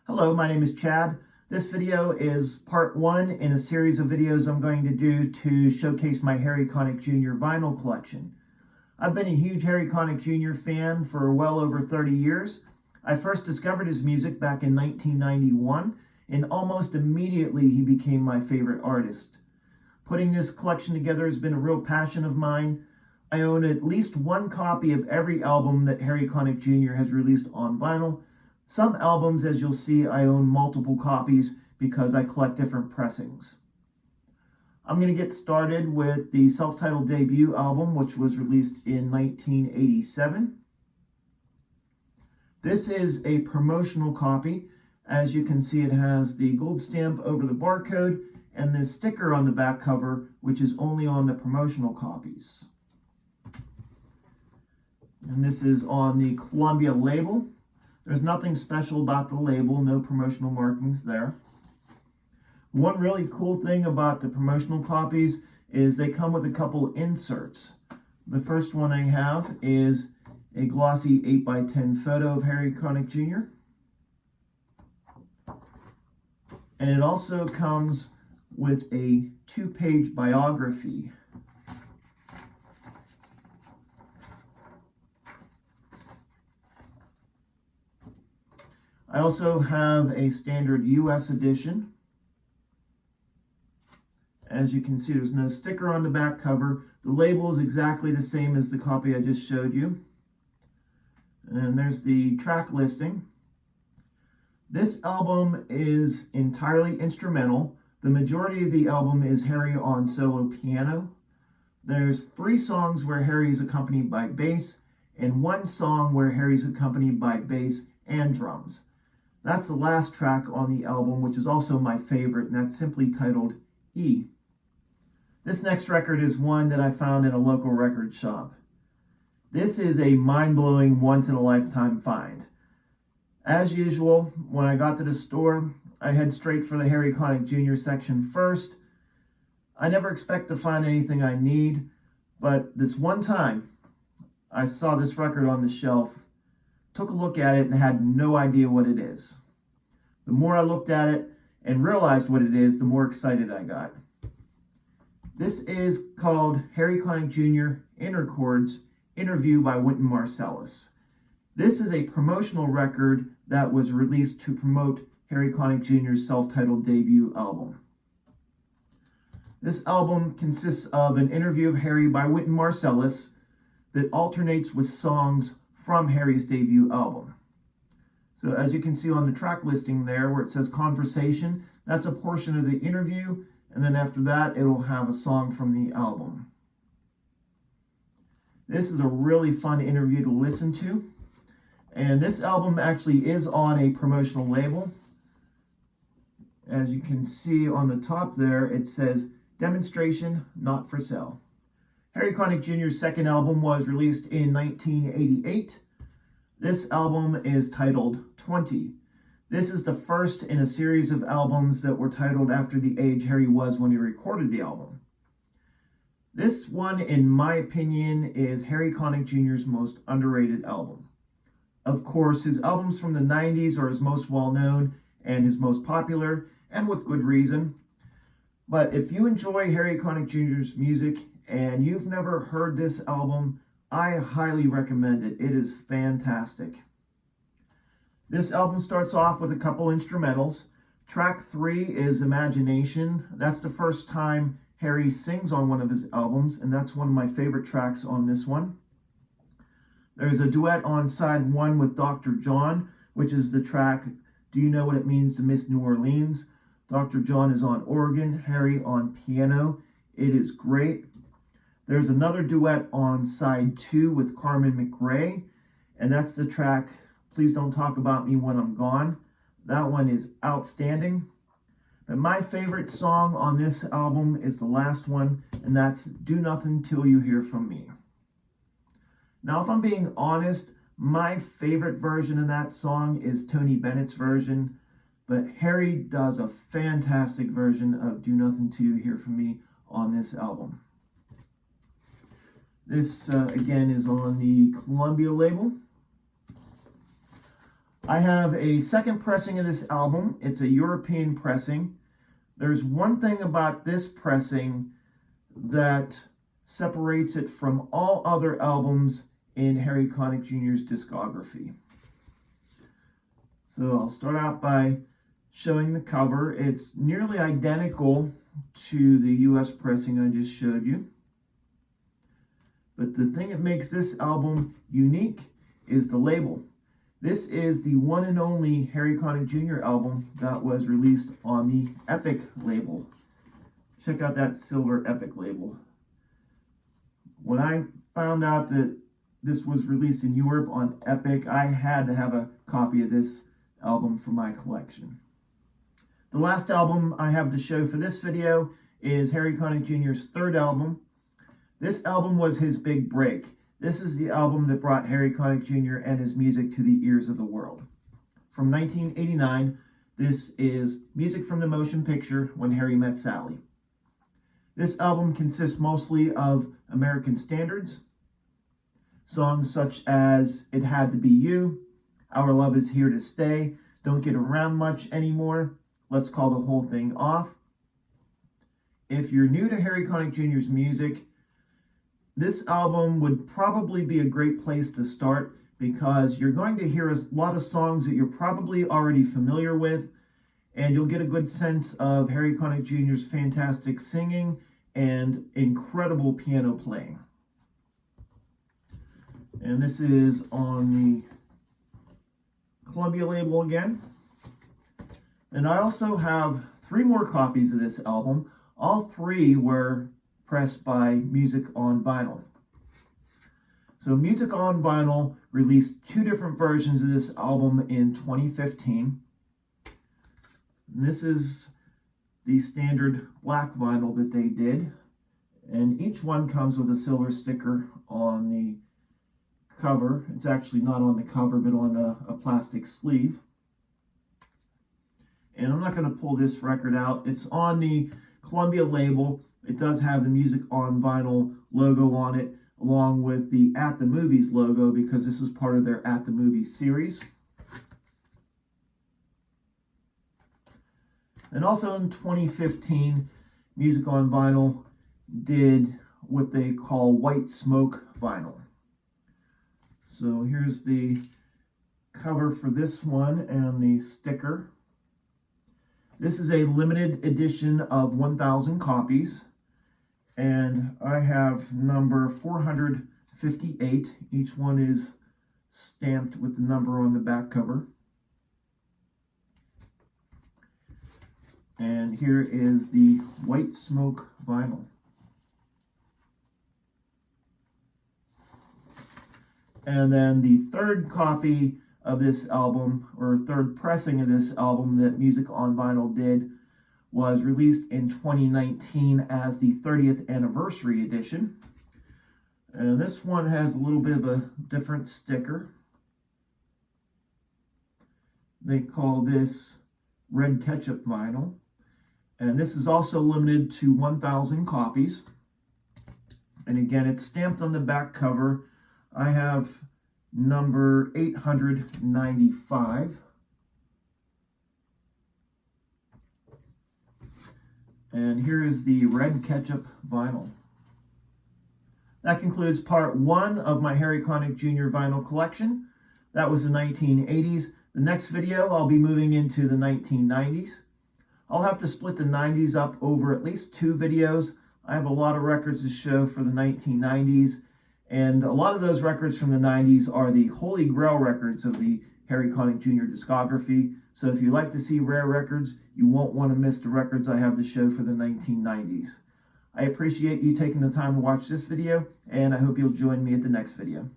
Hello, my name is Chad. This video is part one in a series of videos I'm going to do to showcase my Harry Connick Jr. vinyl collection. I've been a huge Harry Connick Jr. fan for well over 30 years. I first discovered his music back in 1991, and almost immediately he became my favorite artist. Putting this collection together has been a real passion of mine. I own at least one copy of every album that Harry Connick Jr. has released on vinyl. Some albums, as you'll see, I own multiple copies because I collect different pressings. I'm going to get started with the self-titled debut album, which was released in 1987. This is a promotional copy. As you can see, it has the gold stamp over the barcode and this sticker on the back cover, which is only on the promotional copies. And this is on the Columbia label. There's nothing special about the label, no promotional markings there. One really cool thing about the promotional copies is they come with a couple inserts. The first one I have is a glossy 8x10 photo of Harry Connick Jr. And it also comes with a 2-page biography. I also have a standard US edition. As you can see, there's no sticker on the back cover. The label is exactly the same as the copy I just showed you. And there's the track listing. This album is entirely instrumental. The majority of the album is Harry on solo piano. There's 3 songs where Harry is accompanied by bass, and 1 song where Harry's accompanied by bass and drums. That's the last track on the album, which is also my favorite, and that's simply titled E. This next record is one that I found in a local record shop. This is a mind-blowing, once-in-a-lifetime find. As usual, when I got to the store, I head straight for the Harry Connick Jr. section first. I never expect to find anything I need, but this one time, I saw this record on the shelf, took a look at it, and had no idea what it is. The more I looked at it and realized what it is, the more excited I got. This is called Harry Connick Jr. Inner Chords Interview by Wynton Marsalis. This is a promotional record that was released to promote Harry Connick Jr.'s self-titled debut album. This album consists of an interview of Harry by Wynton Marsalis that alternates with songs from Harry's debut album. So as you can see on the track listing there where it says Conversation, that's a portion of the interview, and then after that it will have a song from the album. This is a really fun interview to listen to, and this album actually is on a promotional label. As you can see on the top there, it says Demonstration, Not for Sale. Harry Connick Jr.'s second album was released in 1988. This album is titled 20. This is the first in a series of albums that were titled after the age Harry was when he recorded the album. This one, in my opinion, is Harry Connick Jr.'s most underrated album. Of course, his albums from the 90s are his most well-known and his most popular, and with good reason. But if you enjoy Harry Connick Jr.'s music and you've never heard this album, I highly recommend it. It is fantastic. This album starts off with a couple instrumentals. Track 3 is Imagination. That's the first time Harry sings on one of his albums, and that's one of my favorite tracks on this one. There's a duet on side 1 with Dr. John, which is the track Do You Know What It Means to Miss New Orleans? Dr. John is on organ, Harry on piano. It is great. There's another duet on side 2 with Carmen McRae, and that's the track Please Don't Talk About Me When I'm Gone. That one is outstanding. But my favorite song on this album is the last one, and that's Do Nothing Till You Hear From Me. Now, if I'm being honest, my favorite version of that song is Tony Bennett's version, but Harry does a fantastic version of Do Nothing Till You Hear From Me on this album. This, again, is on the Columbia label. I have a second pressing of this album. It's a European pressing. There's one thing about this pressing that separates it from all other albums in Harry Connick Jr.'s discography. So I'll start out by showing the cover. It's nearly identical to the US pressing I just showed you. But the thing that makes this album unique is the label. This is the one and only Harry Connick Jr. album that was released on the Epic label. Check out that silver Epic label. When I found out that this was released in Europe on Epic, I had to have a copy of this album for my collection. The last album I have to show for this video is Harry Connick Jr.'s third album. This album was his big break. This is the album that brought Harry Connick Jr. and his music to the ears of the world. From 1989, this is music from the motion picture When Harry Met Sally. This album consists mostly of American standards, songs such as It Had to Be You, Our Love Is Here to Stay, Don't Get Around Much Anymore, Let's Call the Whole Thing Off. If you're new to Harry Connick Jr.'s music, this album would probably be a great place to start because you're going to hear a lot of songs that you're probably already familiar with, and you'll get a good sense of Harry Connick Jr.'s fantastic singing and incredible piano playing. And this is on the Columbia label again. And I also have 3 more copies of this album. All 3 were pressed by Music on Vinyl. So Music on Vinyl released 2 different versions of this album in 2015. And this is the standard black vinyl that they did. And each one comes with a silver sticker on the cover. It's actually not on the cover, but on a plastic sleeve. And I'm not going to pull this record out. It's on the Columbia label. It does have the Music on Vinyl logo on it, along with the At the Movies logo, because this is part of their At the Movies series. And also in 2015, Music on Vinyl did what they call white smoke vinyl. So here's the cover for this one and the sticker. This is a limited edition of 1,000 copies, and I have number 458. Each one is stamped with the number on the back cover. And here is the white smoke vinyl. And then the third copy of this album, or third pressing of this album that Music on Vinyl did, was released in 2019 as the 30th anniversary edition. And this one has a little bit of a different sticker. They call this red ketchup vinyl. And this is also limited to 1,000 copies. And again, it's stamped on the back cover. I have number 895. And here is the red ketchup vinyl. That concludes part 1 of my Harry Connick Jr. vinyl collection. That was the 1980s. The next video, I'll be moving into the 1990s. I'll have to split the 90s up over at least 2 videos. I have a lot of records to show for the 1990s, and a lot of those records from the 90s are the holy grail records of the Harry Connick Jr. discography. So if you like to see rare records, you won't want to miss the records I have to show for the 1990s. I appreciate you taking the time to watch this video, and I hope you'll join me at the next video.